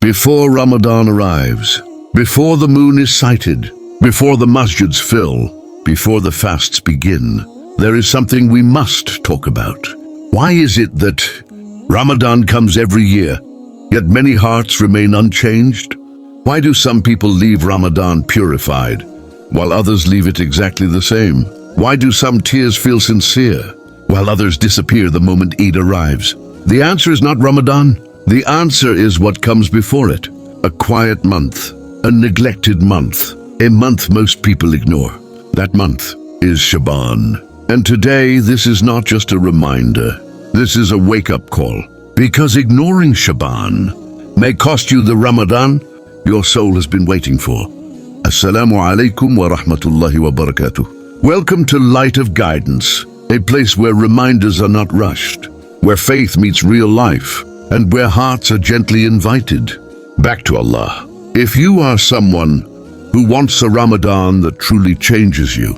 Before Ramadan arrives, before the moon is sighted, before the masjids fill, before the fasts begin, there is something we must talk about. Why is it that Ramadan comes every year, yet many hearts remain unchanged? Why do some people leave Ramadan purified, while others leave it exactly the same? Why do some tears feel sincere, while others disappear the moment Eid arrives? The answer is not Ramadan. The answer is what comes before it. A quiet month, a neglected month, a month most people ignore. That month is Shaban. And today, this is not just a reminder. This is a wake-up call. Because ignoring Shaban may cost you the Ramadan your soul has been waiting for. Assalamu Alaikum wa Rahmatullahi wa Barakatuh. Welcome to Light of Guidance, a place where reminders are not rushed, where faith meets real life, and where hearts are gently invited back to Allah. If you are someone who wants a Ramadan that truly changes you,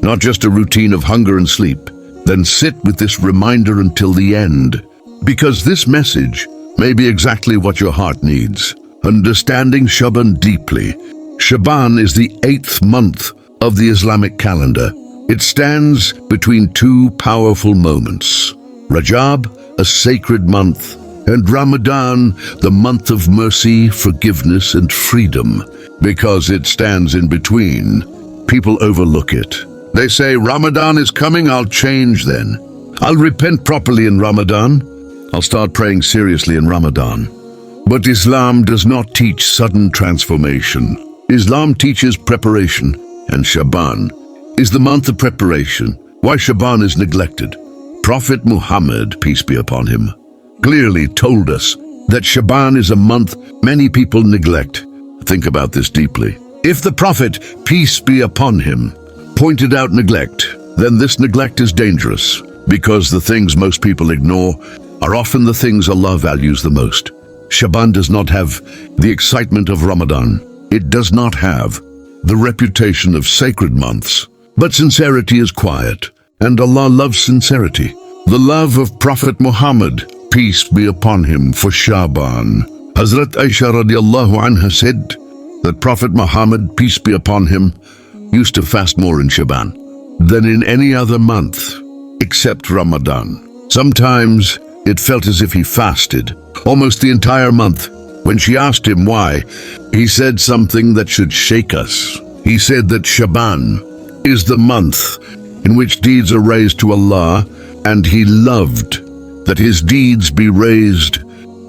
not just a routine of hunger and sleep, then sit with this reminder until the end, because this message may be exactly what your heart needs. Understanding Shaban deeply. Shaban is the 8th month of the Islamic calendar. It stands between two powerful moments. Rajab, a sacred month, and Ramadan, the month of mercy, forgiveness, and freedom. Because it stands in between, people overlook it. They say, Ramadan is coming, I'll change then. I'll repent properly in Ramadan. I'll start praying seriously in Ramadan. But Islam does not teach sudden transformation. Islam teaches preparation, and Shaban is the month of preparation. Why Shaban is neglected? Prophet Muhammad, peace be upon him, clearly told us that Shaban is a month many people neglect. Think about this deeply. If the Prophet, peace be upon him, pointed out neglect, then this neglect is dangerous, because the things most people ignore are often the things Allah values the most. Shaban does not have the excitement of Ramadan. It does not have the reputation of sacred months. But sincerity is quiet, and Allah loves sincerity. The love of Prophet Muhammad, peace be upon him, for Shaban. Hazrat Aisha radiallahu anha said that Prophet Muhammad, peace be upon him, used to fast more in Shaban than in any other month except Ramadan. Sometimes it felt as if he fasted almost the entire month. When she asked him why, he said something that should shake us. He said that Shaban is the month in which deeds are raised to Allah, and he loved that his deeds be raised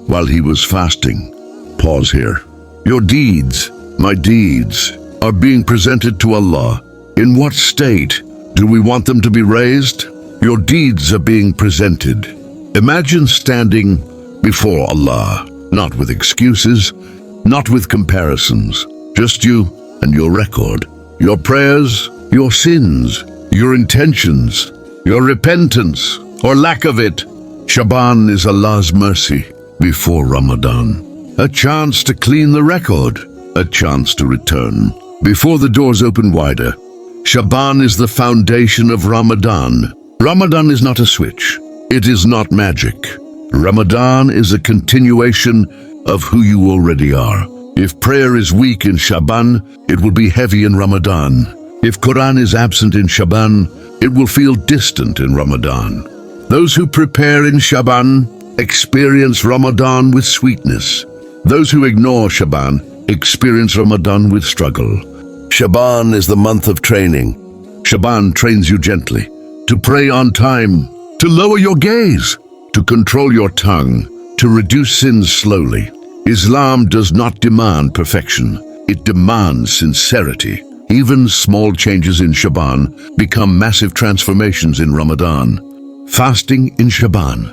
while he was fasting. Pause here. Your deeds, my deeds, are being presented to Allah. In what state do we want them to be raised? Your deeds are being presented. Imagine standing before Allah, not with excuses, not with comparisons, just you and your record, your prayers, your sins, your intentions, your repentance, or lack of it. Shaban is Allah's mercy before Ramadan. A chance to clean the record, a chance to return. Before the doors open wider, Shaban is the foundation of Ramadan. Ramadan is not a switch. It is not magic. Ramadan is a continuation of who you already are. If prayer is weak in Shaban, it will be heavy in Ramadan. If Qur'an is absent in Shaban, it will feel distant in Ramadan. Those who prepare in Shaban experience Ramadan with sweetness. Those who ignore Shaban experience Ramadan with struggle. Shaban is the month of training. Shaban trains you gently to pray on time, to lower your gaze, to control your tongue, to reduce sins slowly. Islam does not demand perfection. It demands sincerity. Even small changes in Shaban become massive transformations in Ramadan. Fasting in Shaban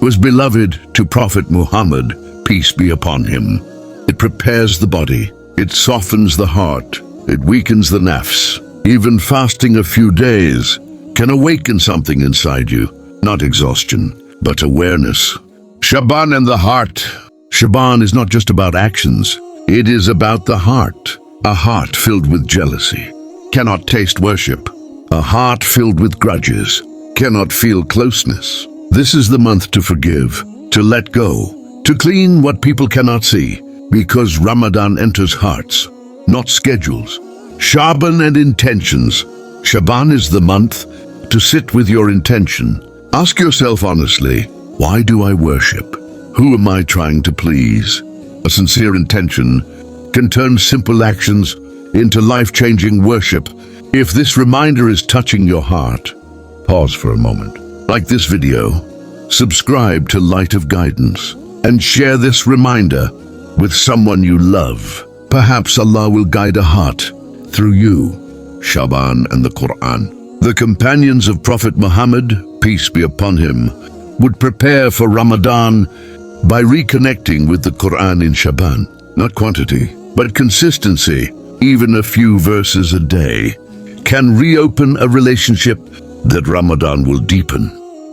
was beloved to Prophet Muhammad, peace be upon him. It prepares the body. It softens the heart. It weakens the nafs. Even fasting a few days can awaken something inside you. Not exhaustion, but awareness. Shaban and the heart. Shaban is not just about actions. It is about the heart. A heart filled with jealousy cannot taste worship. A heart filled with grudges cannot feel closeness. This is the month to forgive, to let go, to clean what people cannot see, because Ramadan enters hearts, not schedules. Shaban and intentions. Shaban is the month to sit with your intention. Ask yourself honestly, why do I worship? Who am I trying to please? A sincere intention can turn simple actions into life-changing worship. If this reminder is touching your heart, pause for a moment. Like this video, subscribe to Light of Guidance, and share this reminder with someone you love. Perhaps Allah will guide a heart through you. Shaban and the Qur'an. The companions of Prophet Muhammad, peace be upon him, would prepare for Ramadan by reconnecting with the Qur'an in Shaban. Not quantity, but consistency. Even a few verses a day can reopen a relationship that Ramadan will deepen.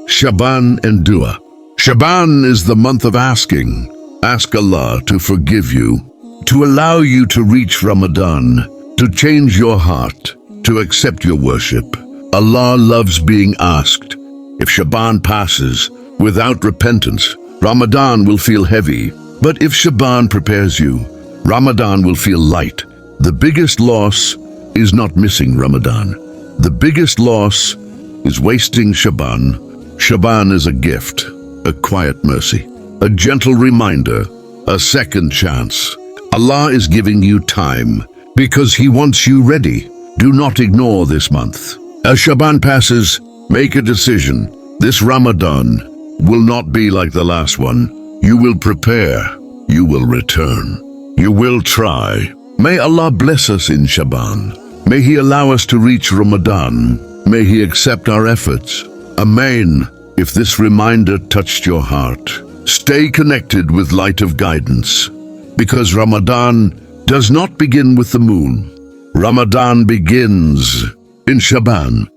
Shaban and Dua. Shaban is the month of asking. Ask Allah to forgive you, to allow you to reach Ramadan, to change your heart, to accept your worship. Allah loves being asked. If Shaban passes without repentance, Ramadan will feel heavy. But if Shaban prepares you, Ramadan will feel light. The biggest loss is not missing Ramadan. The biggest loss is wasting Shaban. Shaban is a gift, a quiet mercy, a gentle reminder, a second chance. Allah is giving you time because He wants you ready. Do not ignore this month. As Shaban passes, make a decision. This Ramadan will not be like the last one. You will prepare. You will return. You will try. May Allah bless us in Shaban. May He allow us to reach Ramadan. May He accept our efforts. Amen. If this reminder touched your heart, stay connected with Light of Guidance, because Ramadan does not begin with the moon. Ramadan begins in Shaban.